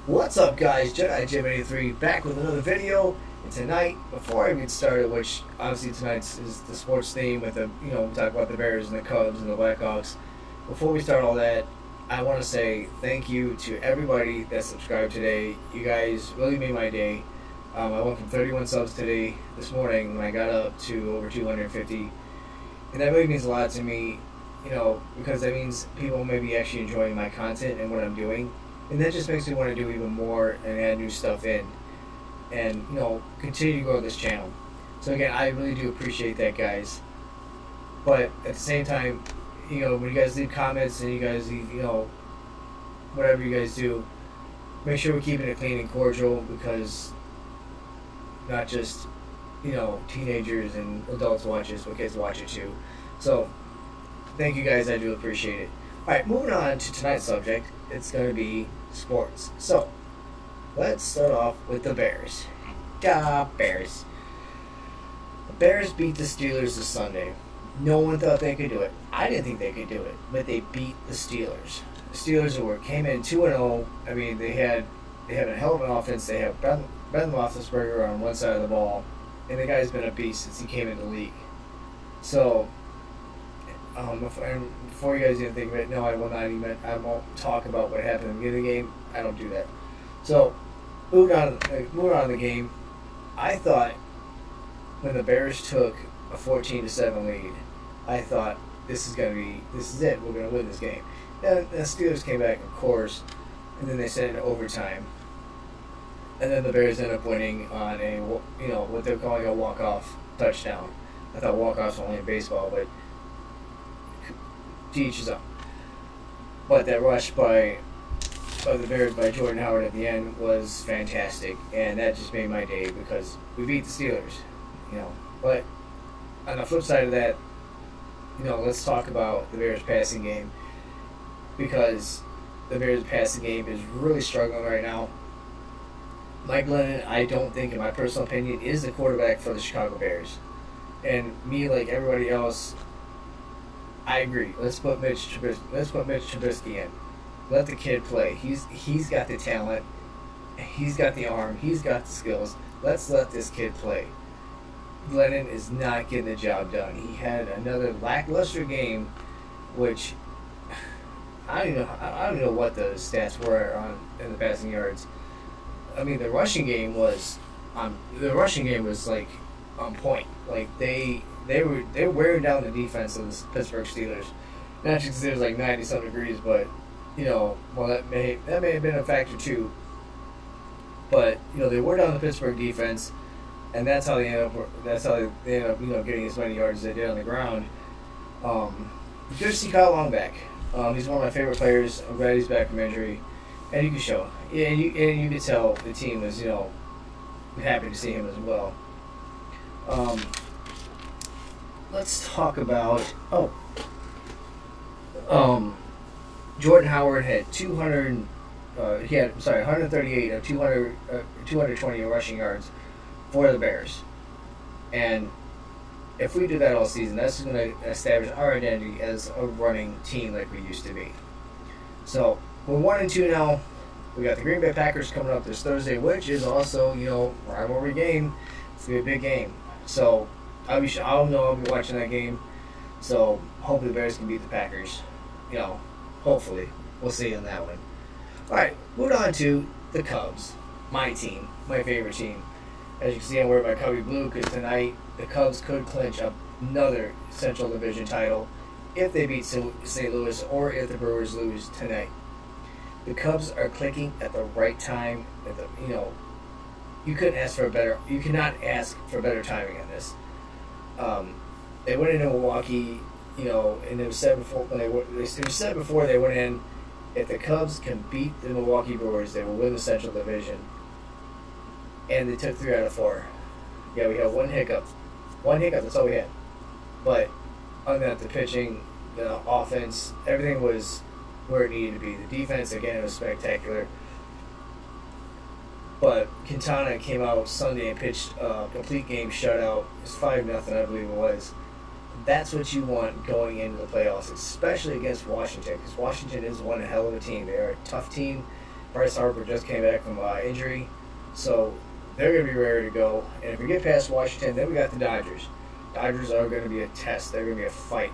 What's up, guys? Jedi Jim 83 back with another video. And tonight, before I get started, which obviously tonight's is the sports theme with the we talk about the Bears and the Cubs and the Blackhawks. Before we start all that, I want to say thank you to everybody that subscribed today. You guys really made my day. I went from 31 subs today this morning when I got up to over 250, and that really means a lot to me. Because that means people may be actually enjoying my content and what I'm doing. And that just makes me want to do even more and add new stuff in. And, continue to grow this channel. So again, I really do appreciate that, guys. But at the same time, when you guys leave comments and you guys leave, whatever you guys do, make sure we're keeping it clean and cordial, because not just, teenagers and adults watch this, but kids watch it too. So, thank you guys, I do appreciate it. Alright, moving on to tonight's subject, it's going to be sports. So, let's start off with the Bears. Bears. The Bears beat the Steelers this Sunday. No one thought they could do it. I didn't think they could do it, but they beat the Steelers. The Steelers came in 2-0. I mean, they have a hell of an offense. They have Ben Roethlisberger on one side of the ball, and the guy's been a beast since he came in the league. So, before you guys even think of it, no, I won't talk about what happened in the beginning of the game. I don't do that. So, moving on to the game, I thought when the Bears took a 14-7 lead, I thought this is it. We're going to win this game. And the Steelers came back, of course, and then they sent it to overtime. And then the Bears ended up winning on a, what they're calling a walk-off touchdown. I thought walk-offs were only in baseball, but to each his own. But that rush by the Bears by Jordan Howard at the end was fantastic, and that just made my day because we beat the Steelers. But on the flip side of that, let's talk about the Bears passing game, because the Bears passing game is really struggling right now. Mike Glennon, I don't think, in my personal opinion, is the quarterback for the Chicago Bears. And me, like everybody else, I agree. Let's put Mitch Trubisky in. Let the kid play. He's got the talent. He's got the arm. He's got the skills. Let's let this kid play. Glennon is not getting the job done. He had another lackluster game, which I don't know what the stats were in the passing yards. I mean, the rushing game was like on point. Like they were wearing down the defense of the Pittsburgh Steelers. Not just because it was like 90-some degrees, but that may have been a factor too. But they wore down the Pittsburgh defense, and that's how they ended up getting as many yards as they did on the ground. Good to see Kyle Long back. He's one of my favorite players. I'm glad he's back from injury, and you can show. Yeah, and you could tell the team was happy to see him as well. Let's talk about Jordan Howard had 138 of 220 rushing yards for the Bears, and if we do that all season, that's going to establish our identity as a running team like we used to be. So we're 1-2 now. We got the Green Bay Packers coming up this Thursday, which is also rivalry game. It's gonna be a big game. So I'll be watching that game. So hopefully the Bears can beat the Packers. Hopefully we'll see on that one. All right, moving on to the Cubs, my team, my favorite team. As you can see, I'm wearing my Cubby blue because tonight the Cubs could clinch another Central Division title if they beat St. Louis or if the Brewers lose tonight. The Cubs are clicking at the right time. You cannot ask for better timing on this. They went into Milwaukee, and it was said before they went in, if the Cubs can beat the Milwaukee Brewers, they will win the Central Division. And they took 3 out of 4. Yeah, we had one hiccup. That's all we had. But other than that, the pitching, the offense, everything was where it needed to be. The defense, again, was spectacular. But Quintana came out Sunday and pitched a complete game shutout. It was 5-0, I believe it was. That's what you want going into the playoffs, especially against Washington, because Washington is one hell of a team. They are a tough team, Bryce Harper just came back from injury, so they're going to be ready to go. And if we get past Washington, then we got the Dodgers. Dodgers are going to be a test. They're going to be a fight.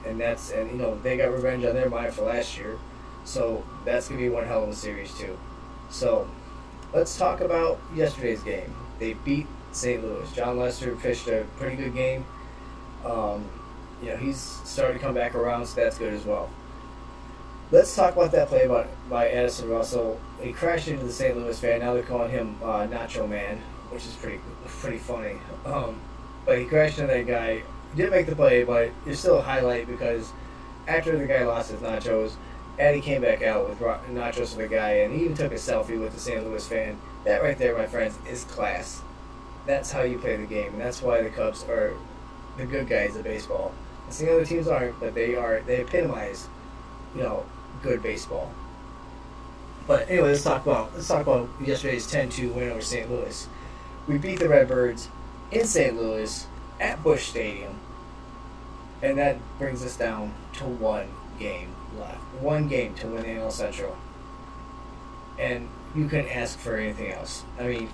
And you know, they got revenge on their mind for last year. So that's going to be one hell of a series too. So let's talk about yesterday's game. They beat St. Louis. John Lester pitched a pretty good game. You know, he's starting to come back around, so that's good as well. Let's talk about that play by Addison Russell. He crashed into the St. Louis fan. Now they're calling him Nacho Man, which is pretty funny. But he crashed into that guy. He didn't make the play, but it's still a highlight because after the guy lost his nachos, Eddie came back out with nachos for the guy, and he even took a selfie with the St. Louis fan. That right there, my friends, is class. That's how you play the game, and that's why the Cubs are the good guys of baseball. And some other teams aren't, but they epitomize, you know, good baseball. But anyway, let's talk about yesterday's 10-2 win over St. Louis. We beat the Redbirds in St. Louis at Busch Stadium, and that brings us down to one game left. One game to win the NL Central, and you couldn't ask for anything else. I mean,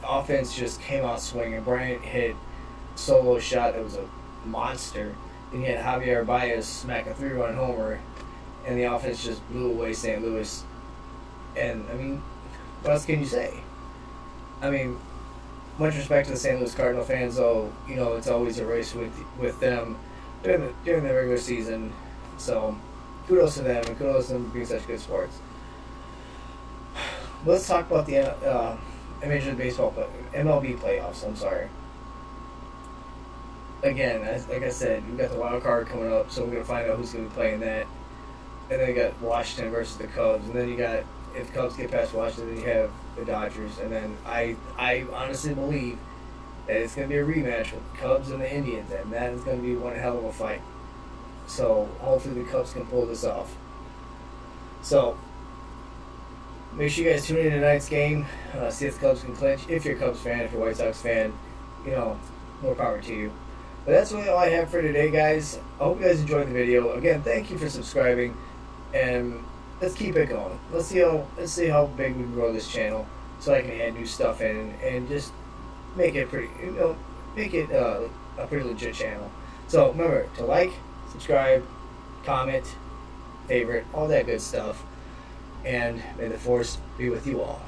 the offense just came out swinging. Bryant hit a solo shot that was a monster. Then you had Javier Baez smack a 3-run homer, and the offense just blew away St. Louis. And, I mean, what else can you say? I mean, much respect to the St. Louis Cardinal fans, though, you know, it's always a race with them during the regular season. So, kudos to them, and kudos to them being such good sports. Let's talk about the Major League Baseball, MLB playoffs, I'm sorry. Again, like I said, we've got the wild card coming up, so we're going to find out who's going to be playing that. And then you got Washington versus the Cubs, and then you got, if the Cubs get past Washington, then you have the Dodgers. And then I honestly believe that it's going to be a rematch with the Cubs and the Indians, and that is going to be one hell of a fight. So hopefully the Cubs can pull this off. So make sure you guys tune in to tonight's game. See if the Cubs can clinch. If you're a Cubs fan, if you're a White Sox fan, you know, more power to you. But that's really all I have for today, guys. I hope you guys enjoyed the video. Again, thank you for subscribing, and let's keep it going. Let's see how big we can grow this channel, so I can add new stuff in and just make it pretty, you know, make it a pretty legit channel. So remember to like, subscribe, comment, favorite, all that good stuff, and may the force be with you all.